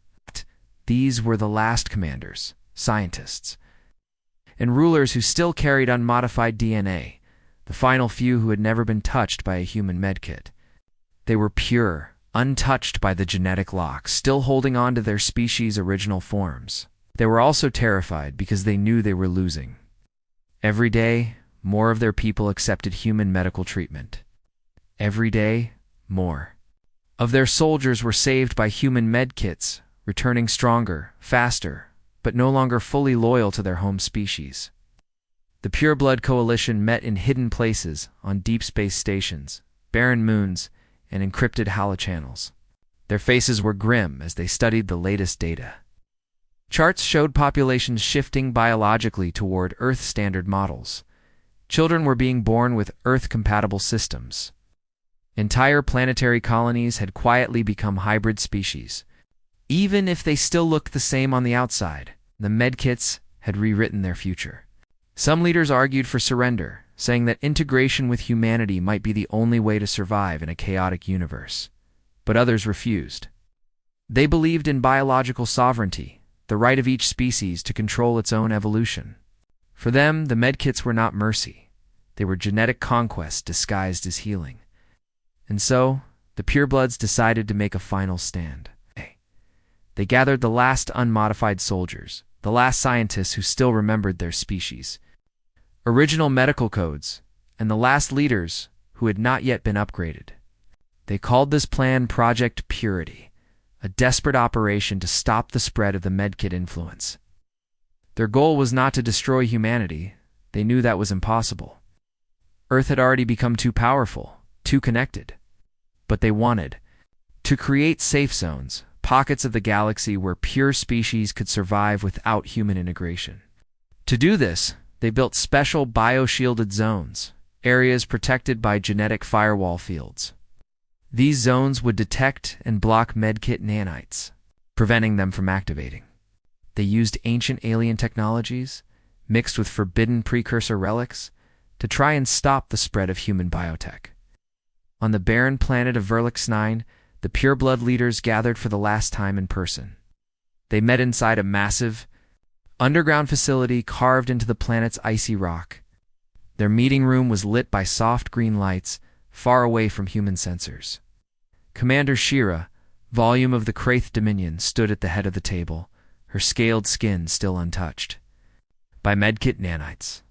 These were the last commanders, scientists, and rulers who still carried unmodified DNA, the final few who had never been touched by a human medkit. They were pure, untouched by the genetic lock, still holding on to their species' original forms. They were also terrified because they knew they were losing. Every day, more of their people accepted human medical treatment. Every day, more of their soldiers were saved by human medkits, returning stronger, faster, but no longer fully loyal to their home species. The Pureblood Coalition met in hidden places on deep space stations, barren moons, and encrypted holochannels. Their faces were grim as they studied the latest data. Charts showed populations shifting biologically toward Earth-standard models. Children were being born with Earth-compatible systems. Entire planetary colonies had quietly become hybrid species. Even if they still looked the same on the outside, the medkits had rewritten their future. Some leaders argued for surrender, saying that integration with humanity might be the only way to survive in a chaotic universe. But others refused. They believed in biological sovereignty, the right of each species to control its own evolution. For them, the medkits were not mercy. They were genetic conquest disguised as healing. And so, the purebloods decided to make a final stand. They gathered the last unmodified soldiers, the last scientists who still remembered their species, original medical codes, and the last leaders who had not yet been upgraded. They called this plan Project Purity, a desperate operation to stop the spread of the medkit influence. Their goal was not to destroy humanity. They knew that was impossible. Earth had already become too powerful, too connected. But they wanted to create safe zones, pockets of the galaxy where pure species could survive without human integration. To do this, they built special bioshielded zones, areas protected by genetic firewall fields. These zones would detect and block medkit nanites, preventing them from activating. They used ancient alien technologies, mixed with forbidden precursor relics, to try and stop the spread of human biotech. On the barren planet of Verlix 9, the pureblood leaders gathered for the last time in person. They met inside a massive, underground facility carved into the planet's icy rock. Their meeting room was lit by soft green lights, far away from human sensors. Commander Shira, volume of the Kraith Dominion, stood at the head of the table, her scaled skin still untouched by medkit nanites.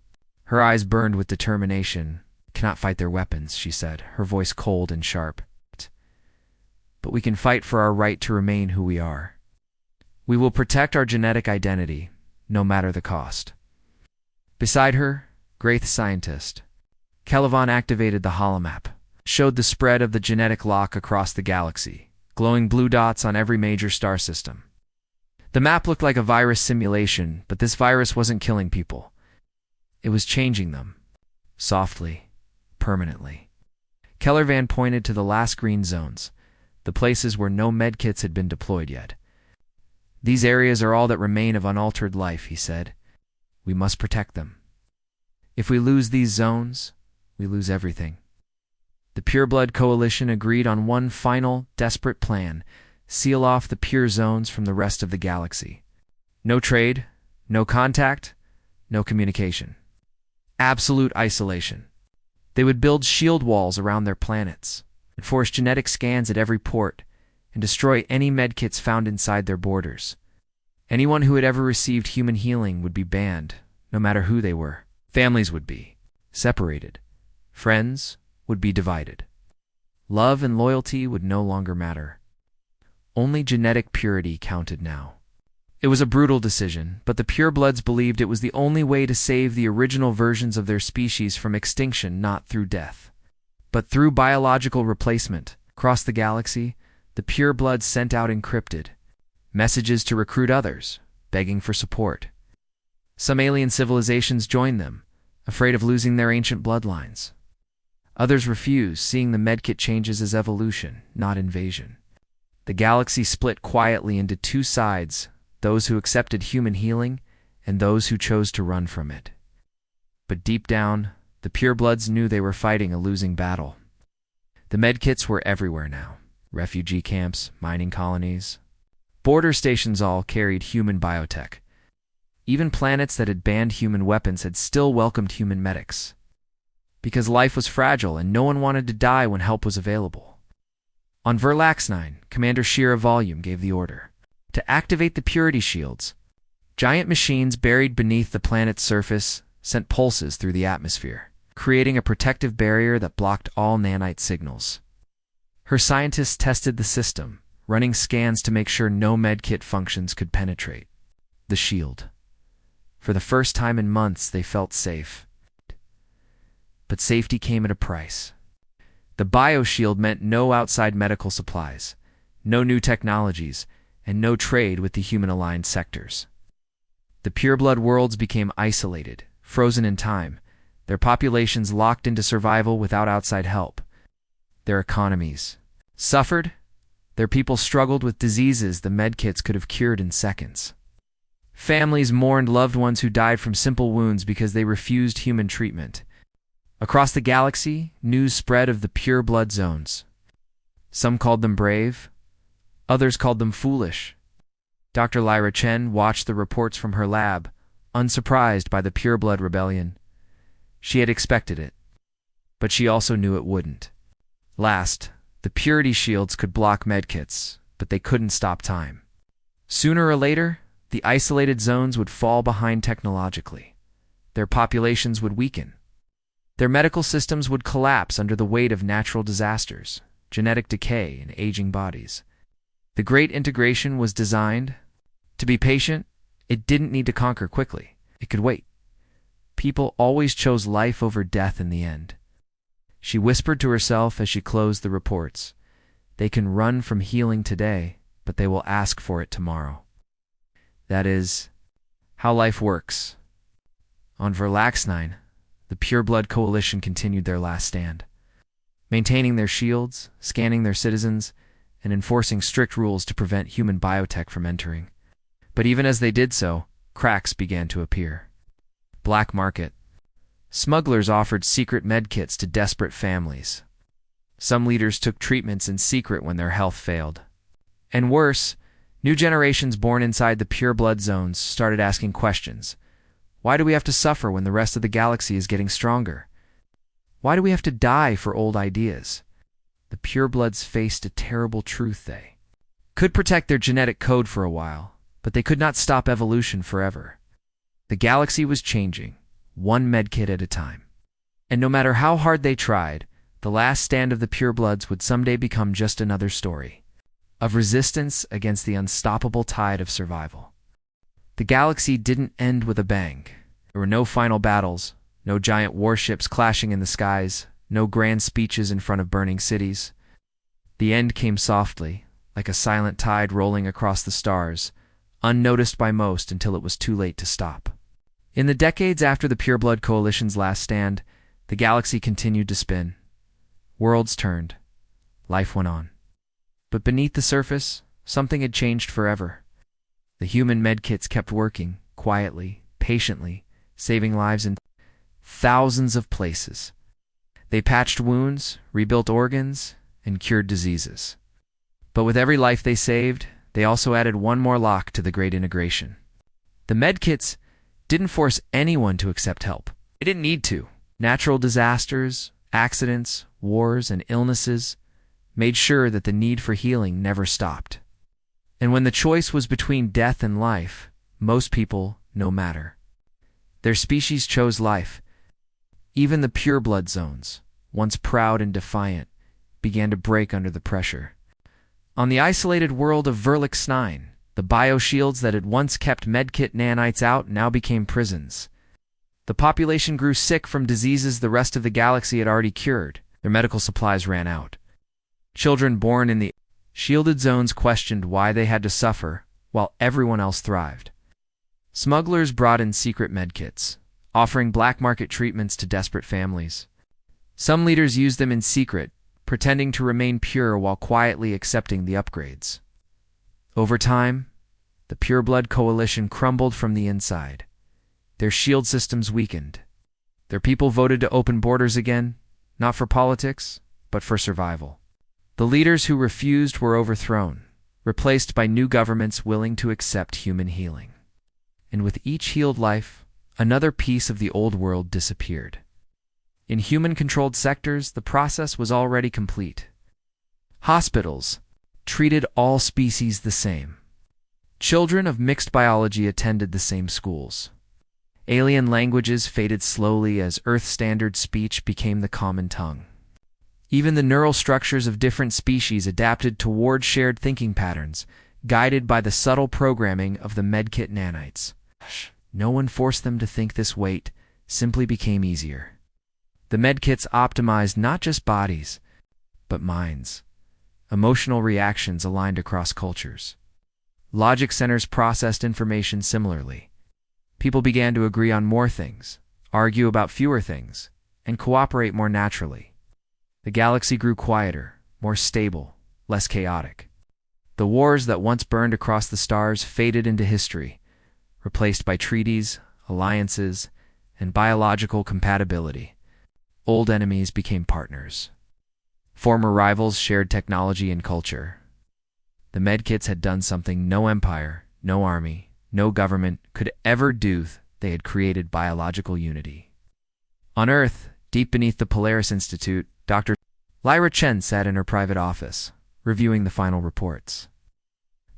Her eyes burned with determination. "Cannot fight their weapons," she said, her voice cold and sharp. "But we can fight for our right to remain who we are." We will protect our genetic identity, no matter the cost. Beside her, Graith scientist. Calivan activated the holomap, showed the spread of the genetic lock across the galaxy, glowing blue dots on every major star system. The map looked like a virus simulation, but this virus wasn't killing people. It was changing them. Softly, permanently. Kellervan pointed to the last green zones, the places where no medkits had been deployed yet. These areas are all that remain of unaltered life, he said. We must protect them. If we lose these zones, we lose everything. The Pureblood Coalition agreed on one final, desperate plan: seal off the pure zones from the rest of the galaxy. No trade, no contact, no communication. Absolute isolation. They would build shield walls around their planets, enforce genetic scans at every port, and destroy any medkits found inside their borders. Anyone who had ever received human healing would be banned, no matter who they were. Families would be separated. Friends would be divided. Love and loyalty would no longer matter. Only genetic purity counted now. It was a brutal decision, but the purebloods believed it was the only way to save the original versions of their species from extinction, not through death, but through biological replacement. Across the galaxy, the purebloods sent out encrypted messages to recruit others, begging for support. Some alien civilizations joined them, afraid of losing their ancient bloodlines. Others refused, seeing the medkit changes as evolution, not invasion. The galaxy split quietly into two sides: those who accepted human healing and those who chose to run from it. But deep down, the purebloods knew they were fighting a losing battle. The medkits were everywhere now. Refugee camps, mining colonies. Border stations all carried human biotech. Even planets that had banned human weapons had still welcomed human medics. Because life was fragile and no one wanted to die when help was available. On Verlax-9, Commander Shira Volume gave the order to activate the purity shields. Giant machines buried beneath the planet's surface sent pulses through the atmosphere, creating a protective barrier that blocked all nanite signals. Her scientists tested the system, running scans to make sure no medkit functions could penetrate the shield. For the first time in months, they felt safe. But safety came at a price. The bioshield meant no outside medical supplies, no new technologies, and no trade with the human-aligned sectors. The pureblood worlds became isolated, frozen in time, their populations locked into survival without outside help. Their economies suffered. Their people struggled with diseases the medkits could have cured in seconds. Families mourned loved ones who died from simple wounds because they refused human treatment. Across the galaxy, news spread of the pureblood zones. Some called them brave, others called them foolish. Dr. Lyra Chen watched the reports from her lab, unsurprised by the pureblood rebellion. She had expected it, but she also knew it wouldn't last. The purity shields could block medkits, but they couldn't stop time. Sooner or later, the isolated zones would fall behind technologically. Their populations would weaken. Their medical systems would collapse under the weight of natural disasters, genetic decay, and aging bodies. The Great Integration was designed to be patient. It didn't need to conquer quickly. It could wait. People always chose life over death in the end. She whispered to herself as she closed the reports. They can run from healing today, but they will ask for it tomorrow. That is how life works. On Verlax-9, the Pureblood Coalition continued their last stand, maintaining their shields, scanning their citizens, and enforcing strict rules to prevent human biotech from entering. But even as they did so, cracks began to appear. Black market. Smugglers offered secret medkits to desperate families. Some leaders took treatments in secret when their health failed. And worse, new generations born inside the pureblood zones started asking questions. Why do we have to suffer when the rest of the galaxy is getting stronger? Why do we have to die for old ideas? The purebloods faced a terrible truth. They could protect their genetic code for a while, but they could not stop evolution forever. The galaxy was changing, one medkit at a time. And no matter how hard they tried, the last stand of the purebloods would someday become just another story. of resistance against the unstoppable tide of survival. The galaxy didn't end with a bang. There were no final battles, no giant warships clashing in the skies, no grand speeches in front of burning cities. The end came softly, like a silent tide rolling across the stars, unnoticed by most until it was too late to stop. In the decades after the Pureblood Coalition's last stand, the galaxy continued to spin. Worlds turned. Life went on. But beneath the surface, something had changed forever. The human medkits kept working, quietly, patiently, saving lives in thousands of places. They patched wounds, rebuilt organs, and cured diseases. But with every life they saved, they also added one more lock to the Great Integration. The medkits didn't force anyone to accept help. They didn't need to. Natural disasters, accidents, wars, and illnesses made sure that the need for healing never stopped. And when the choice was between death and life, most people, no matter. Their species chose life. Even the pureblood zones, once proud and defiant, began to break under the pressure. On the isolated world of Verlix 9, the bioshields that had once kept medkit nanites out now became prisons. The population grew sick from diseases the rest of the galaxy had already cured. Their medical supplies ran out. Children born in the shielded zones questioned why they had to suffer while everyone else thrived. Smugglers brought in secret medkits, offering black market treatments to desperate families. Some leaders used them in secret, pretending to remain pure while quietly accepting the upgrades. Over time, the Pureblood Coalition crumbled from the inside. Their shield systems weakened. Their people voted to open borders again, not for politics, but for survival. The leaders who refused were overthrown, replaced by new governments willing to accept human healing. And with each healed life, another piece of the old world disappeared. In human-controlled sectors, the process was already complete. Hospitals treated all species the same. Children of mixed biology attended the same schools. Alien languages faded slowly as Earth-standard speech became the common tongue. Even the neural structures of different species adapted toward shared thinking patterns, guided by the subtle programming of the medkit nanites. No one forced them to think this way, simply became easier. The medkits optimized not just bodies, but minds. Emotional reactions aligned across cultures. Logic centers processed information similarly. People began to agree on more things, argue about fewer things, and cooperate more naturally. The galaxy grew quieter, more stable, less chaotic. The wars that once burned across the stars faded into history, replaced by treaties, alliances, and biological compatibility. Old enemies became partners. Former rivals shared technology and culture. The medkits had done something no empire, no army, no government could ever do. They had created biological unity. On Earth, deep beneath the Polaris Institute, Dr. Lyra Chen sat in her private office, reviewing the final reports.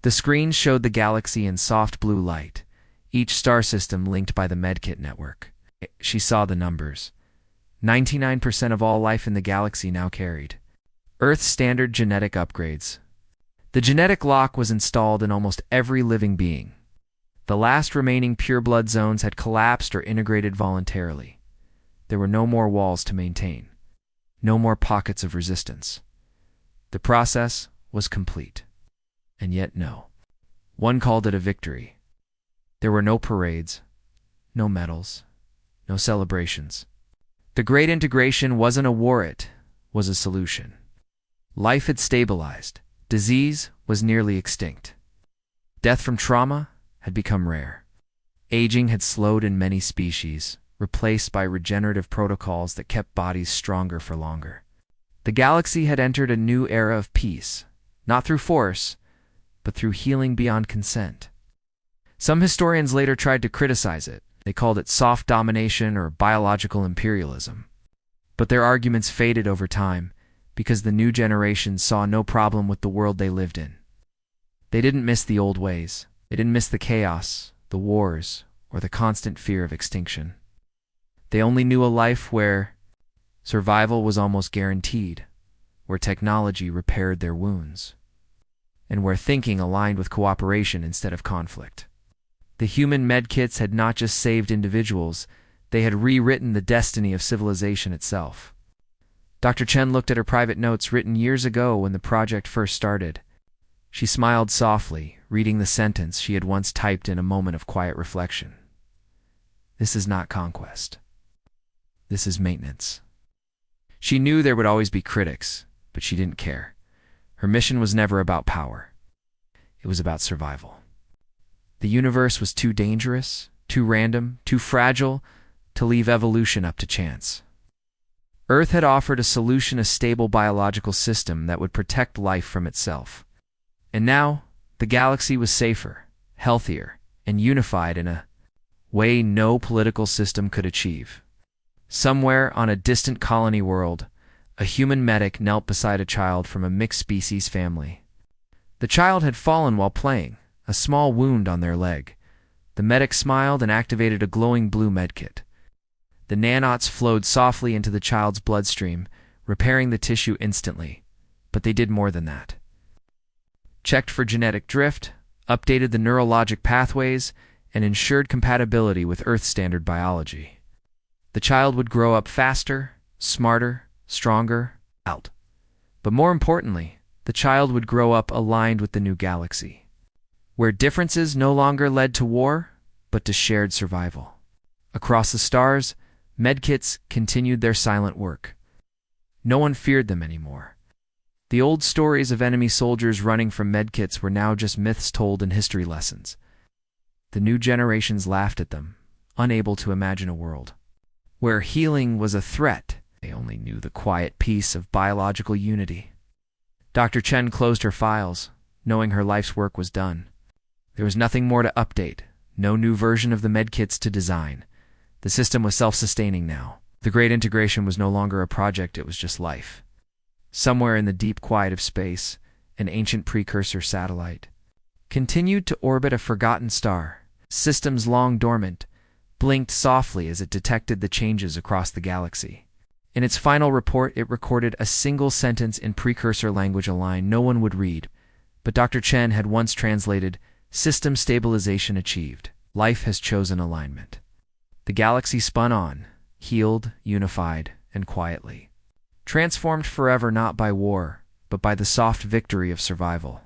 The screen showed the galaxy in soft blue light, each star system linked by the medkit network. She saw the numbers. 99% of all life in the galaxy now carried Earth's standard genetic upgrades. The genetic lock was installed in almost every living being. The last remaining pureblood zones had collapsed or integrated voluntarily. There were no more walls to maintain. No more pockets of resistance. The process was complete. And yet no. One called it a victory. There were no parades, no medals, no celebrations. The Great Integration wasn't a war, it was a solution. Life had stabilized. Disease was nearly extinct. Death from trauma had become rare. Aging had slowed in many species, replaced by regenerative protocols that kept bodies stronger for longer. The galaxy had entered a new era of peace, not through force, but through healing beyond consent. Some historians later tried to criticize it. They called it soft domination or biological imperialism. But their arguments faded over time because the new generation saw no problem with the world they lived in. They didn't miss the old ways. They didn't miss the chaos, the wars, or the constant fear of extinction. They only knew a life where survival was almost guaranteed, where technology repaired their wounds. and where thinking aligned with cooperation instead of conflict. The human medkits had not just saved individuals, they had rewritten the destiny of civilization itself. Dr. Chen looked at her private notes written years ago when the project first started. She smiled softly, reading the sentence she had once typed in a moment of quiet reflection. This is not conquest. This is maintenance. She knew there would always be critics, but she didn't care. Her mission was never about power. It was about survival. The universe was too dangerous, too random, too fragile to leave evolution up to chance. Earth had offered a solution, a stable biological system that would protect life from itself. And now, the galaxy was safer, healthier, and unified in a way no political system could achieve. Somewhere on a distant colony world, a human medic knelt beside a child from a mixed-species family. The child had fallen while playing, a small wound on their leg. The medic smiled and activated a glowing blue medkit. The nanots flowed softly into the child's bloodstream, repairing the tissue instantly. But they did more than that. Checked for genetic drift, updated the neurologic pathways, and ensured compatibility with Earth-standard biology. The child would grow up faster, smarter, stronger, out. But more importantly, the child would grow up aligned with the new galaxy, where differences no longer led to war, but to shared survival. Across the stars, medkits continued their silent work. No one feared them anymore. The old stories of enemy soldiers running from medkits were now just myths told in history lessons. The new generations laughed at them, unable to imagine a world where healing was a threat. They only knew the quiet peace of biological unity. Dr. Chen closed her files, knowing her life's work was done. There was nothing more to update, no new version of the medkits to design. The system was self-sustaining now. The great integration was no longer a project, it was just life. Somewhere in the deep quiet of space, an ancient precursor satellite continued to orbit a forgotten star. Systems long dormant blinked softly as it detected the changes across the galaxy. In its final report, it recorded a single sentence in precursor language, a line no one would read, but Dr. Chen had once translated, "System stabilization achieved. Life has chosen alignment." The galaxy spun on, healed, unified, and quietly. Transformed forever not by war, but by the soft victory of survival.